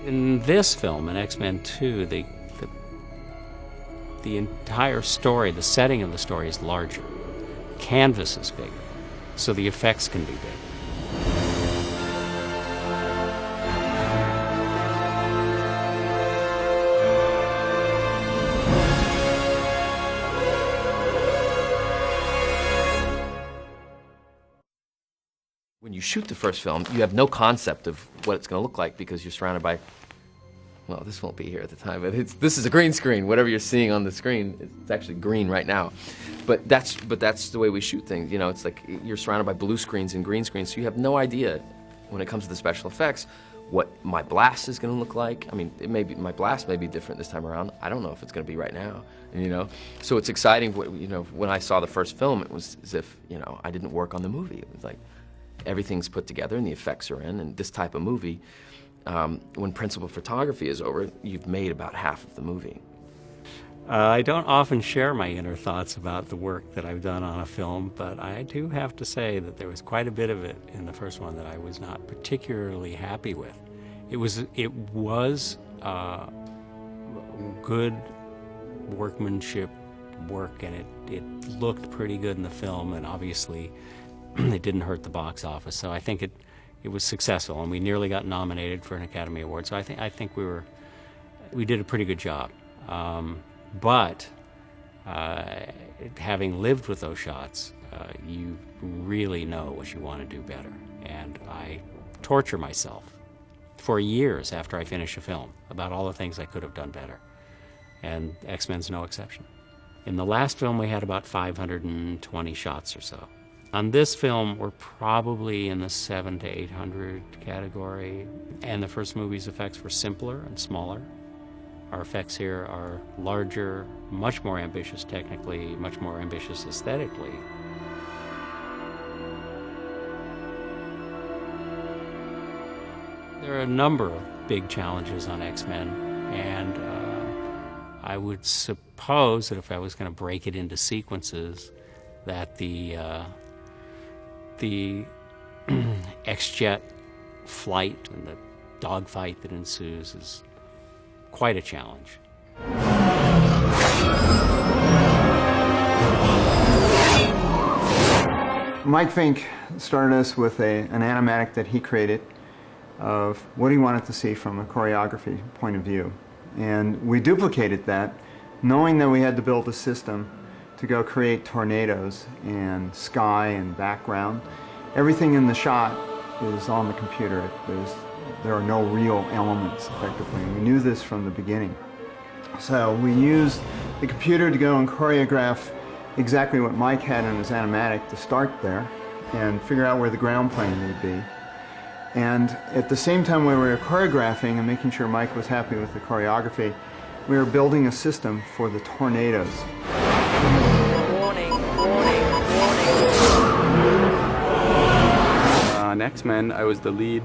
In this film, in X-Men 2, the entire story, the setting of the story is larger. Canvas is bigger, so the effects can be bigger. When you shoot the first film, you have no concept of what it's going to look like because you're surrounded by, well, this won't be here at the time, but this is a green screen. Whatever you're seeing on the screen, it's actually green right now. But that's the way we shoot things. You know, it's like you're surrounded by blue screens and green screens, so you have no idea when it comes to the special effects what my blast is going to look like. I mean, my blast may be different this time around. I don't know if it's going to be right now, you know. So it's exciting. You know, when I saw the first film, it was as if, you know, I didn't work on the movie. It was like everything's put together and the effects are in. And this type of movie, when principal photography is over, you've made about half of the movie. I don't often share my inner thoughts about the work that I've done on a film, but I do have to say that there was quite a bit of it in the first one that I was not particularly happy with. It was good workmanship work, and it looked pretty good in the film, and obviously it didn't hurt the box office. So I think it was successful, and we nearly got nominated for an Academy Award. So I think we did a pretty good job. But having lived with those shots, you really know what you want to do better. And I torture myself for years after I finish a film about all the things I could have done better. And X-Men's no exception. In the last film, we had about 520 shots or so. On this film, we're probably in the 700 to 800 category. And the first movie's effects were simpler and smaller. Our effects here are larger, much more ambitious technically, much more ambitious aesthetically. There are a number of big challenges on X-Men, and I would suppose that if I was going to break it into sequences, that the X-Jet flight and the dogfight that ensues is quite a challenge. Mike Fink started us with an animatic that he created of what he wanted to see from a choreography point of view. And we duplicated that, knowing that we had to build a system to go create tornadoes and sky and background. Everything in the shot is on the computer. There are no real elements, effectively. We knew this from the beginning. So we used the computer to go and choreograph exactly what Mike had in his animatic to start there and figure out where the ground plane would be. And at the same time we were choreographing and making sure Mike was happy with the choreography, we were building a system for the tornadoes. Warning, warning, warning. On X-Men, I was the lead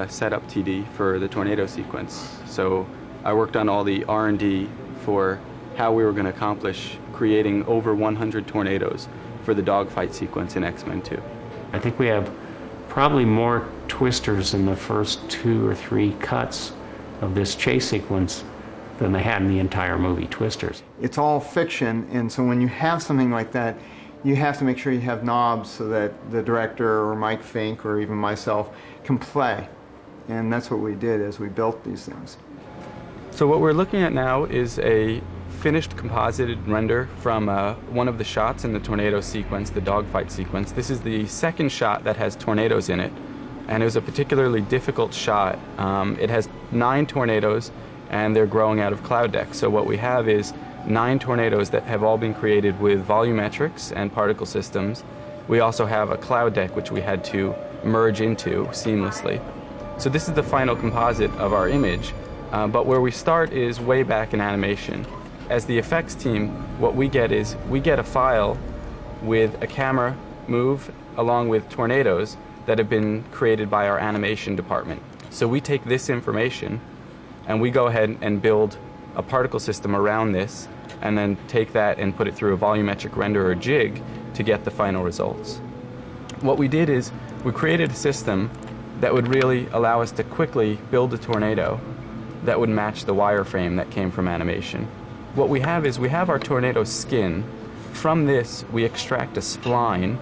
setup TD for the tornado sequence. So I worked on all the R&D for how we were going to accomplish creating over 100 tornadoes for the dogfight sequence in X-Men 2. I think we have probably more twisters in the first 2 or 3 cuts of this chase sequence than they had in the entire movie, twisters. It's all fiction, and so when you have something like that, you have to make sure you have knobs so that the director or Mike Fink or even myself can play. And that's what we did as we built these things. So what we're looking at now is a finished composited render from one of the shots in the tornado sequence, the dogfight sequence. This is the second shot that has tornadoes in it, and it was a particularly difficult shot. It has 9 tornadoes, and they're growing out of cloud decks. So what we have is 9 tornadoes that have all been created with volumetrics and particle systems. We also have a cloud deck which we had to merge into seamlessly. So this is the final composite of our image, but where we start is way back in animation. As the effects team, what we get is we get a file with a camera move along with tornadoes that have been created by our animation department. So we take this information and we go ahead and build a particle system around this and then take that and put it through a volumetric render or jig to get the final results. What we did is we created a system that would really allow us to quickly build a tornado that would match the wireframe that came from animation. What we have is we have our tornado skin. From this, we extract a spline,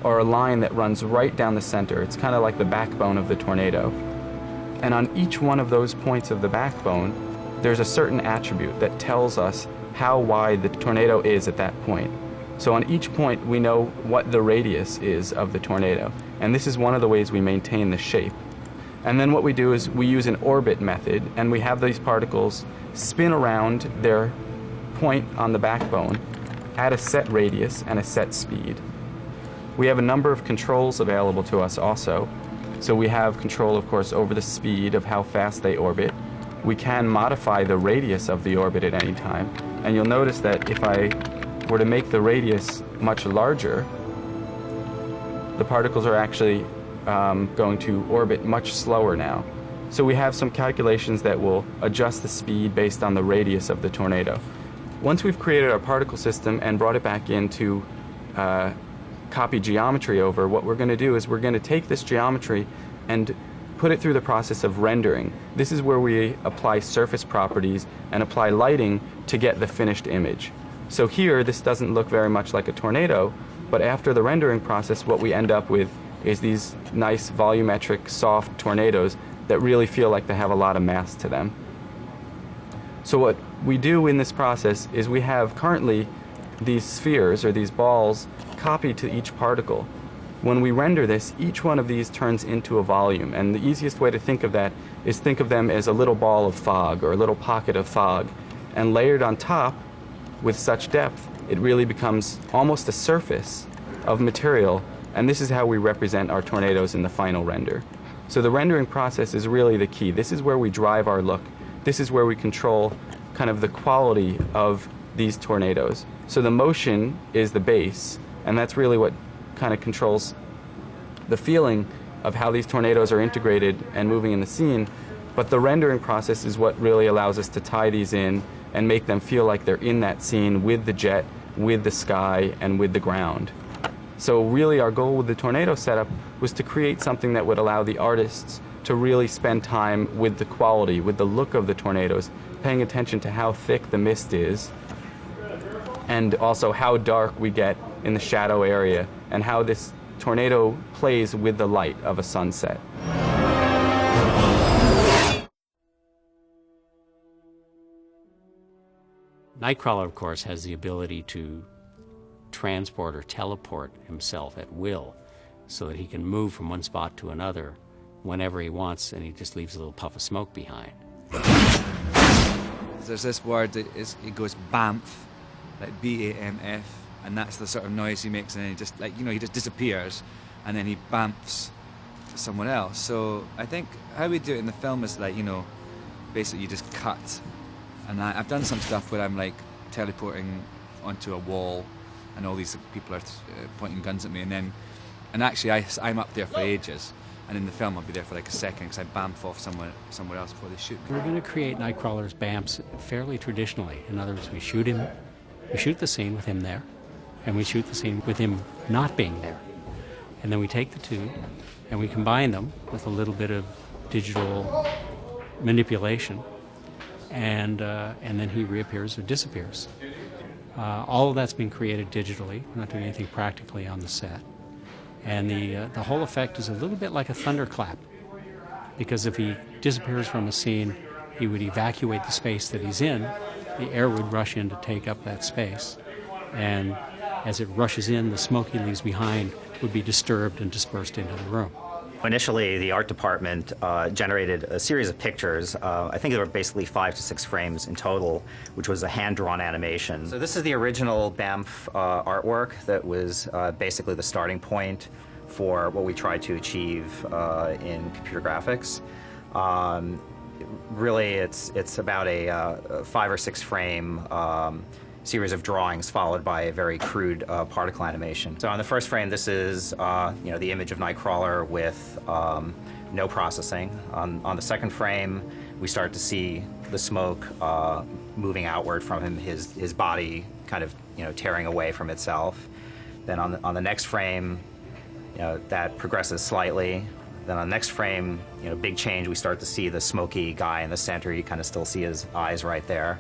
or a line that runs right down the center. It's kind of like the backbone of the tornado. And on each one of those points of the backbone, there's a certain attribute that tells us how wide the tornado is at that point. So on each point, we know what the radius is of the tornado. And this is one of the ways we maintain the shape. And then what we do is we use an orbit method, and we have these particles spin around their point on the backbone at a set radius and a set speed. We have a number of controls available to us also. So we have control, of course, over the speed of how fast they orbit. We can modify the radius of the orbit at any time. And you'll notice that if I were to make the radius much larger, the particles are actually going to orbit much slower now. So we have some calculations that will adjust the speed based on the radius of the tornado. Once we've created our particle system and brought it back into copy geometry over, what we're going to do is we're going to take this geometry and put it through the process of rendering. This is where we apply surface properties and apply lighting to get the finished image. So here, this doesn't look very much like a tornado, but after the rendering process, what we end up with is these nice volumetric, soft tornadoes that really feel like they have a lot of mass to them. So what we do in this process is we have currently these spheres, or these balls, copied to each particle. When we render this, each one of these turns into a volume, and the easiest way to think of that is think of them as a little ball of fog, or a little pocket of fog. And layered on top, with such depth, it really becomes almost a surface of material, and this is how we represent our tornadoes in the final render. So the rendering process is really the key. This is where we drive our look. This is where we control kind of the quality of these tornadoes. So the motion is the base, and that's really what kind of controls the feeling of how these tornadoes are integrated and moving in the scene. But the rendering process is what really allows us to tie these in and make them feel like they're in that scene with the jet, with the sky, and with the ground. So really our goal with the tornado setup was to create something that would allow the artists to really spend time with the quality, with the look of the tornadoes, paying attention to how thick the mist is, and also how dark we get in the shadow area, and how this tornado plays with the light of a sunset. Nightcrawler, of course, has the ability to transport or teleport himself at will so that he can move from one spot to another whenever he wants, and he just leaves a little puff of smoke behind. There's this word that it goes bamf, like B-A-M-F, and that's the sort of noise he makes, and then he just, like, you know, he just disappears, and then he bamfs someone else. So I think how we do it in the film is, like, you know, basically you just cut. And I've done some stuff where I'm like teleporting onto a wall, and all these people are pointing guns at me, and actually I'm up there for ages, and in the film I'll be there for like a second because I bamf off somewhere else before they shoot me. We're going to create Nightcrawler's bamfs fairly traditionally. In other words, we shoot the scene with him there, and we shoot the scene with him not being there. And then we take the two and we combine them with a little bit of digital manipulation, and then he reappears or disappears. All of that's being created digitally. We're not doing anything practically on the set. And the whole effect is a little bit like a thunderclap, because if he disappears from a scene, he would evacuate the space that he's in. The air would rush in to take up that space. And as it rushes in, the smoke he leaves behind would be disturbed and dispersed into the room. Initially, the art department generated a series of pictures. I think there were basically 5 to 6 frames in total, which was a hand-drawn animation. So this is the original bamf artwork that was basically the starting point for what we tried to achieve in computer graphics. Really, it's about a 5 or 6 frame series of drawings followed by a very crude particle animation. So on the first frame, this is the image of Nightcrawler with no processing. On the second frame, we start to see the smoke moving outward from him, his body kind of tearing away from itself. Then on the next frame, that progresses slightly. Then on the next frame, big change, we start to see the smoky guy in the center. You kind of still see his eyes right there,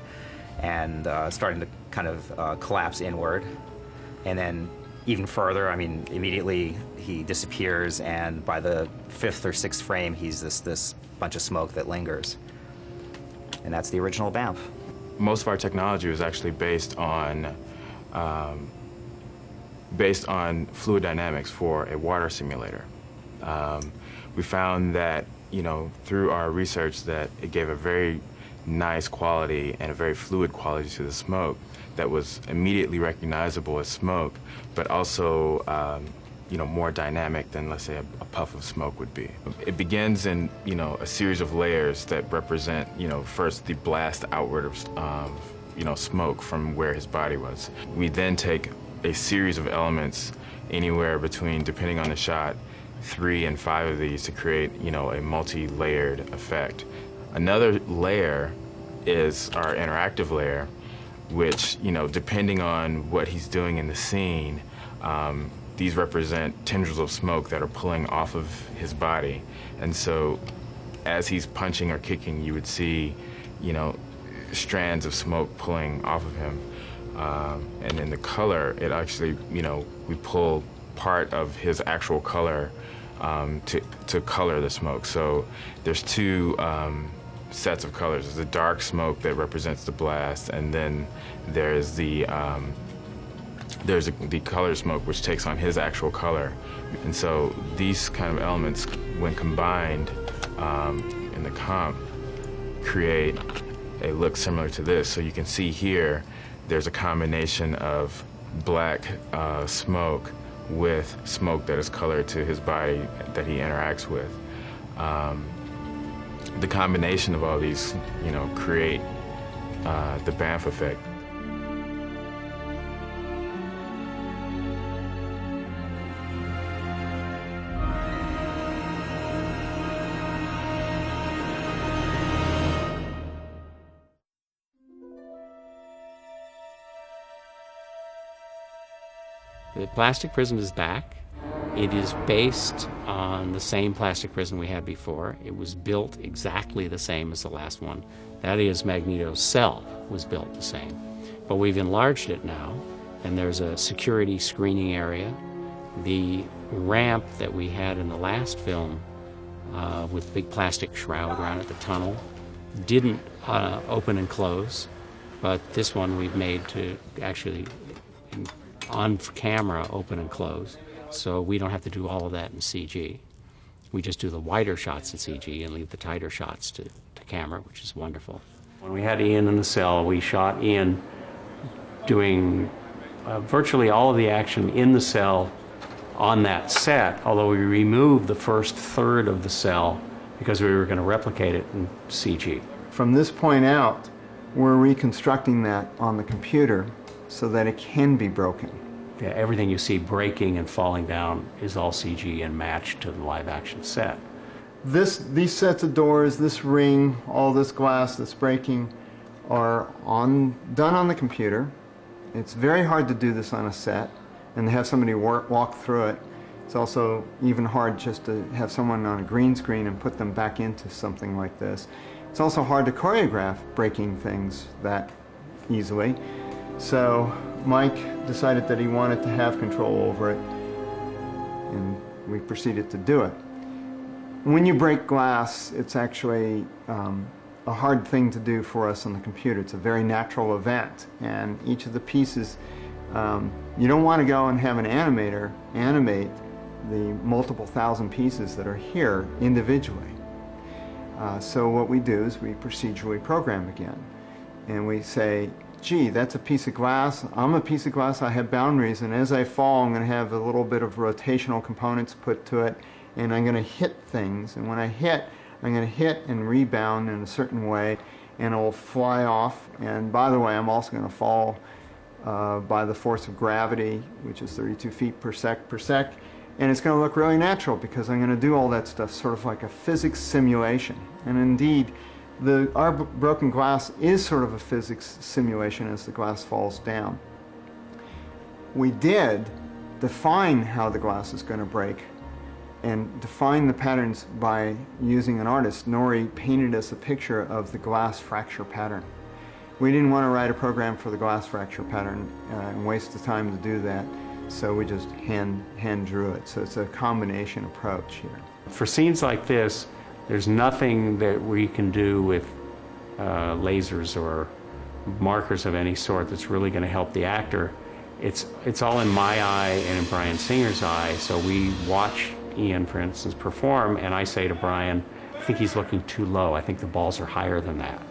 and starting to kind of collapse inward. And then even further, I mean, immediately he disappears, and by the 5th or 6th frame, he's this bunch of smoke that lingers. And that's the original bamf. Most of our technology was actually based on fluid dynamics for a water simulator. We found that, through our research, that it gave a very nice quality and a very fluid quality to the smoke that was immediately recognizable as smoke, but also, more dynamic than, let's say, a puff of smoke would be. It begins in, a series of layers that represent, first the blast outward of, smoke from where his body was. We then take a series of elements, anywhere between, depending on the shot, 3 and 5 of these to create, a multi-layered effect. Another layer is our interactive layer, which, depending on what he's doing in the scene, these represent tendrils of smoke that are pulling off of his body. And so as he's punching or kicking, you would see, strands of smoke pulling off of him. And in the color, it actually, we pull part of his actual color to color the smoke. So there's 2 sets of colors. There's the dark smoke that represents the blast, and then there's the color smoke, which takes on his actual color. And so these kind of elements, when combined in the comp, create a look similar to this. So you can see here, there's a combination of black smoke with smoke that is colored to his body that he interacts with. The combination of all these, create the bamf effect. The plastic prism is back. It is based on the same plastic prism we had before. It was built exactly the same as the last one. That is, Magneto's cell was built the same. But we've enlarged it now, and there's a security screening area. The ramp that we had in the last film with the big plastic shroud around at the tunnel didn't open and close, but this one we've made to actually on camera open and close, so we don't have to do all of that in CG. We just do the wider shots in CG and leave the tighter shots to camera, which is wonderful. When we had Ian in the cell, we shot Ian doing virtually all of the action in the cell on that set, although we removed the first third of the cell because we were going to replicate it in CG. From this point out, we're reconstructing that on the computer so that it can be broken. Yeah, everything you see breaking and falling down is all CG and matched to the live action set. These sets of doors, this ring, all this glass that's breaking are done on the computer. It's very hard to do this on a set and to have somebody walk through it. It's also even hard just to have someone on a green screen and put them back into something like this. It's also hard to choreograph breaking things that easily. So Mike decided that he wanted to have control over it, and we proceeded to do it. When you break glass, it's actually a hard thing to do for us on the computer. It's a very natural event, and each of the pieces, you don't want to go and have an animator animate the multiple thousand pieces that are here individually. So what we do is we procedurally program again, and we say, gee, that's a piece of glass, I'm a piece of glass, I have boundaries, and as I fall I'm going to have a little bit of rotational components put to it, and I'm going to hit things, and when I hit, I'm going to hit and rebound in a certain way, and it will fly off, and by the way, I'm also going to fall by the force of gravity, which is 32 feet per sec, and it's going to look really natural because I'm going to do all that stuff sort of like a physics simulation. And indeed, our broken glass is sort of a physics simulation as the glass falls down. We did define how the glass is going to break and define the patterns by using an artist. Nori painted us a picture of the glass fracture pattern. We didn't want to write a program for the glass fracture pattern and waste the time to do that, so we just hand drew it. So it's a combination approach here. For scenes like this, there's nothing that we can do with lasers or markers of any sort that's really going to help the actor. It's all in my eye and in Bryan Singer's eye. So we watch Ian, for instance, perform, and I say to Bryan, I think he's looking too low. I think the balls are higher than that.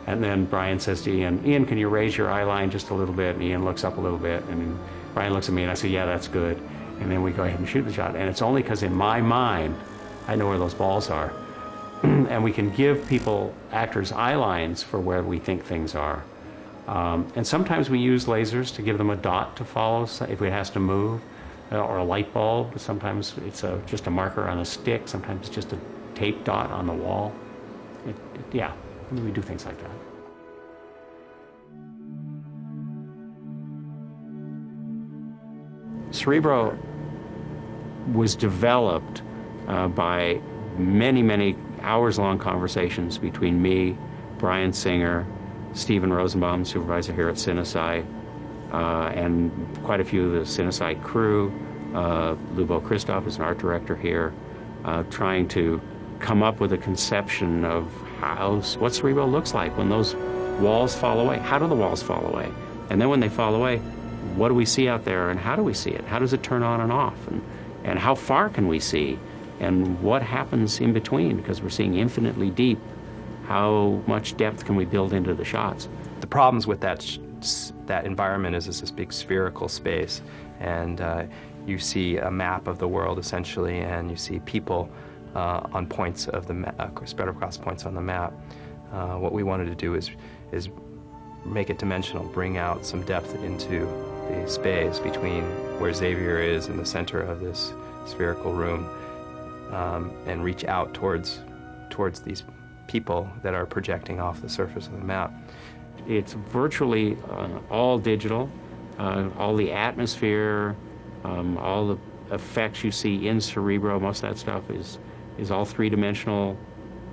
And then Bryan says to Ian, can you raise your eye line just a little bit? And Ian looks up a little bit, and Bryan looks at me, and I say, yeah, that's good. And then we go ahead and shoot the shot. And it's only because in my mind, I know where those balls are. And we can give actors eye lines for where we think things are. And sometimes we use lasers to give them a dot to follow if it has to move, or a light bulb. Sometimes it's just a marker on a stick. Sometimes it's just a tape dot on the wall. Yeah, we do things like that. Cerebro was developed by many, many hours-long conversations between me, Bryan Singer, Steven Rosenbaum, supervisor here at Cinesci, and quite a few of the Cinesci crew. Lubo Christoph is an art director here, trying to come up with a conception of what Cerebro looks like when those walls fall away. How do the walls fall away? And then when they fall away, what do we see out there, and how do we see it? How does it turn on and off? And how far can we see? And what happens in between? Because we're seeing infinitely deep. How much depth can we build into the shots? The problems with that environment is it's this big spherical space, and you see a map of the world essentially, and you see people on points of the map, spread across points on the map. What we wanted to do is make it dimensional, bring out some depth into the space between where Xavier is in the center of this spherical room, and reach out towards these people that are projecting off the surface of the map. It's virtually all digital. All the atmosphere, all the effects you see in Cerebro, most of that stuff is all three-dimensional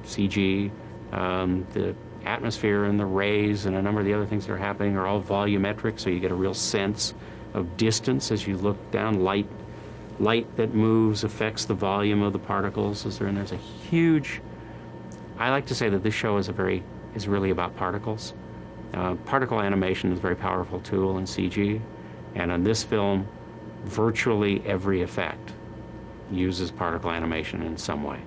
CG. The atmosphere and the rays and a number of the other things that are happening are all volumetric, so you get a real sense of distance as you look down. Light that moves affects the volume of the particles. There's a huge. I like to say that this show is really about particles. Particle animation is a very powerful tool in CG, and on this film, virtually every effect uses particle animation in some way.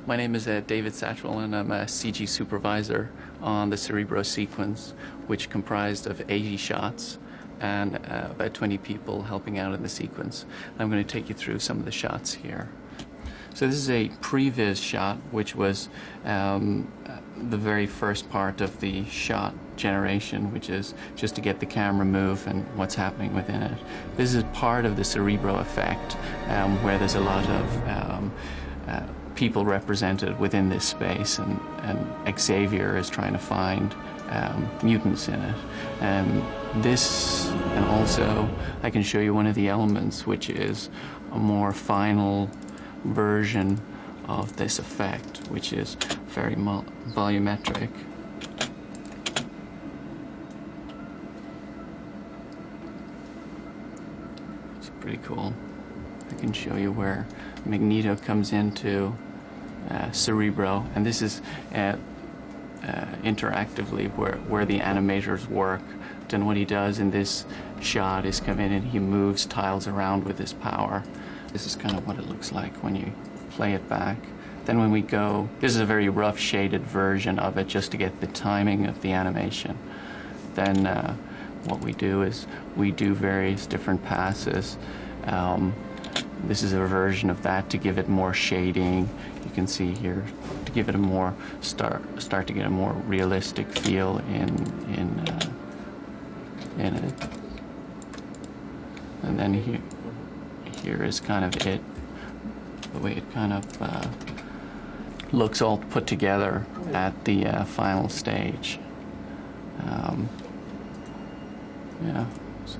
My name is David Satchwell, and I'm a CG supervisor on the Cerebro sequence, which comprised of 80 shots and about 20 people helping out in the sequence. I'm going to take you through some of the shots here. So this is a previs shot, which was the very first part of the shot generation, which is just to get the camera move and what's happening within it. This is part of the Cerebro effect, where there's a lot of people represented within this space, and Xavier is trying to find mutants in it. This, and also I can show you one of the elements, which is a more final version of this effect, which is very volumetric. It's pretty cool. I can show you where Magneto comes into Cerebro, and this is interactively where the animators work. And what he does in this shot is come in and he moves tiles around with his power. This is kind of what it looks like when you play it back. Then when we go, this is a very rough shaded version of it just to get the timing of the animation. Then what we do is we do various different passes. This is a version of that to give it more shading. You can see here to give it a more start to get a more realistic feel in it. And then here is kind of it, the way it kind of looks all put together at the final stage. Yeah, so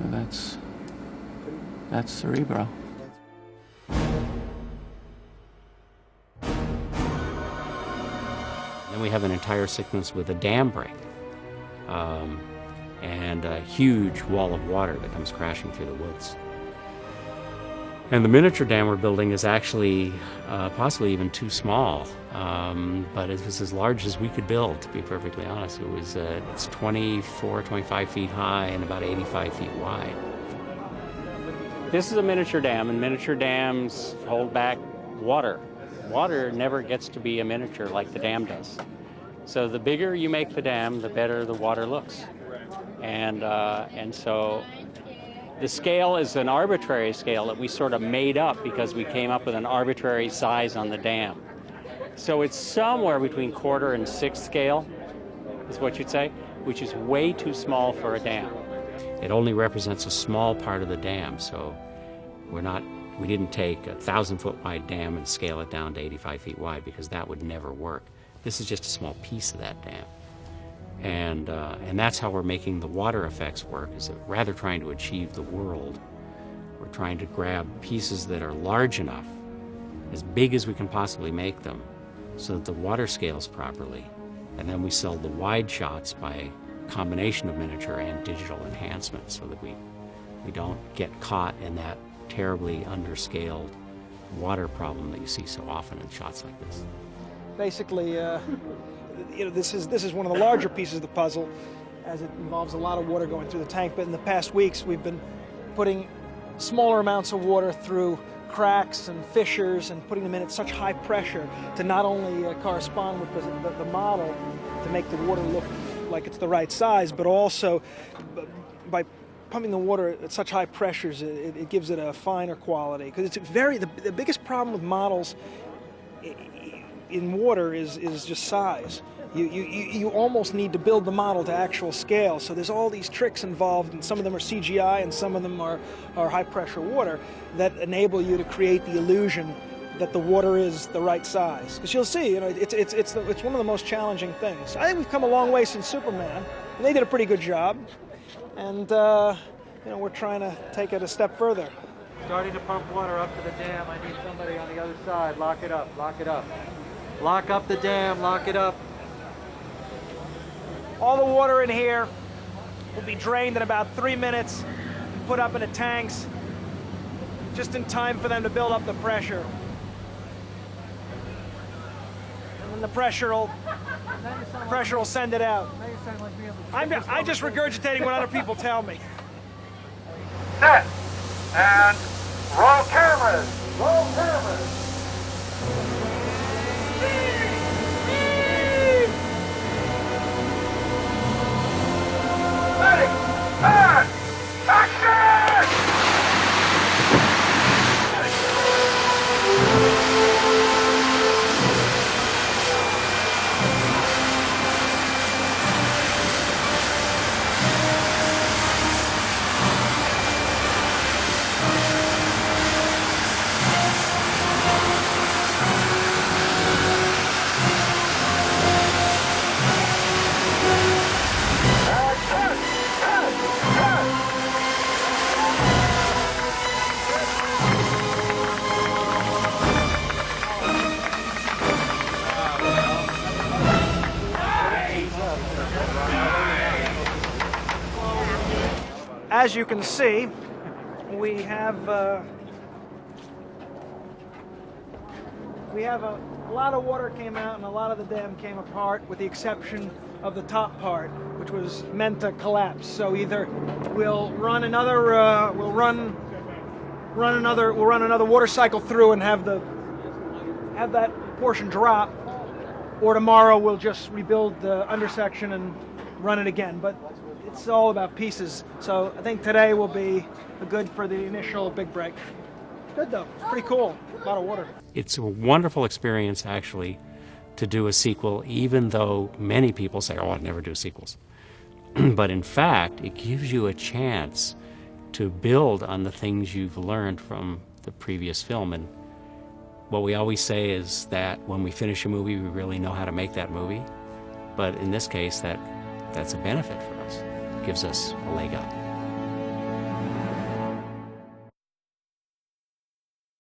that's Cerebro. And we have an entire sequence with a dam break and a huge wall of water that comes crashing through the woods. And the miniature dam we're building is actually possibly even too small, but it was as large as we could build, to be perfectly honest. It's 24, 25 feet high and about 85 feet wide. This is a miniature dam, and miniature dams hold back water. Water never gets to be a miniature like the dam does. So the bigger you make the dam, the better the water looks. And so the scale is an arbitrary scale that we sort of made up because we came up with an arbitrary size on the dam. So it's somewhere between quarter and sixth scale, is what you'd say, which is way too small for a dam. It only represents a small part of the dam, so we didn't take a 1,000-foot wide dam and scale it down to 85 feet wide, because that would never work. This is just a small piece of that dam. And that's how we're making the water effects work, is that rather trying to achieve the world, we're trying to grab pieces that are large enough, as big as we can possibly make them, so that the water scales properly. And then we sell the wide shots by combination of miniature and digital enhancements, so that we don't get caught in that terribly underscaled water problem that you see so often in shots like this. Basically, this is one of the larger pieces of the puzzle, as it involves a lot of water going through the tank. But in the past weeks, we've been putting smaller amounts of water through cracks and fissures and putting them in at such high pressure to not only correspond with the model to make the water look like it's the right size, but also by pumping the water at such high pressures, it gives it a finer quality. Because it's the biggest problem with models in water is just size. You almost need to build the model to actual scale. So there's all these tricks involved, and some of them are CGI and some of them are high pressure water that enable you to create the illusion that the water is the right size. Because you'll see, it's one of the most challenging things. I think we've come a long way since Superman, and they did a pretty good job. And we're trying to take it a step further. Starting to pump water up to the dam. I need somebody on the other side. Lock it up, lock it up. Lock up the dam, lock it up. All the water in here will be drained in about 3 minutes and put up into tanks, just in time for them to build up the pressure. And then the pressure will send it out. I'm just regurgitating what other people tell me. Set and roll cameras. Roll cameras. Ready, and action! As you can see, we have a lot of water came out and a lot of the dam came apart, with the exception of the top part, which was meant to collapse. So either we'll run another water cycle through and have that portion drop, or tomorrow we'll just rebuild the undersection and run it again. But it's all about pieces. So I think today will be good for the initial big break. Good though, it's pretty cool, a lot of water. It's a wonderful experience, actually, to do a sequel, even though many people say, oh, I'd never do sequels. But in fact, it gives you a chance to build on the things you've learned from the previous film. And what we always say is that when we finish a movie, we really know how to make that movie. But in this case, that's a benefit for us. It gives us a leg up.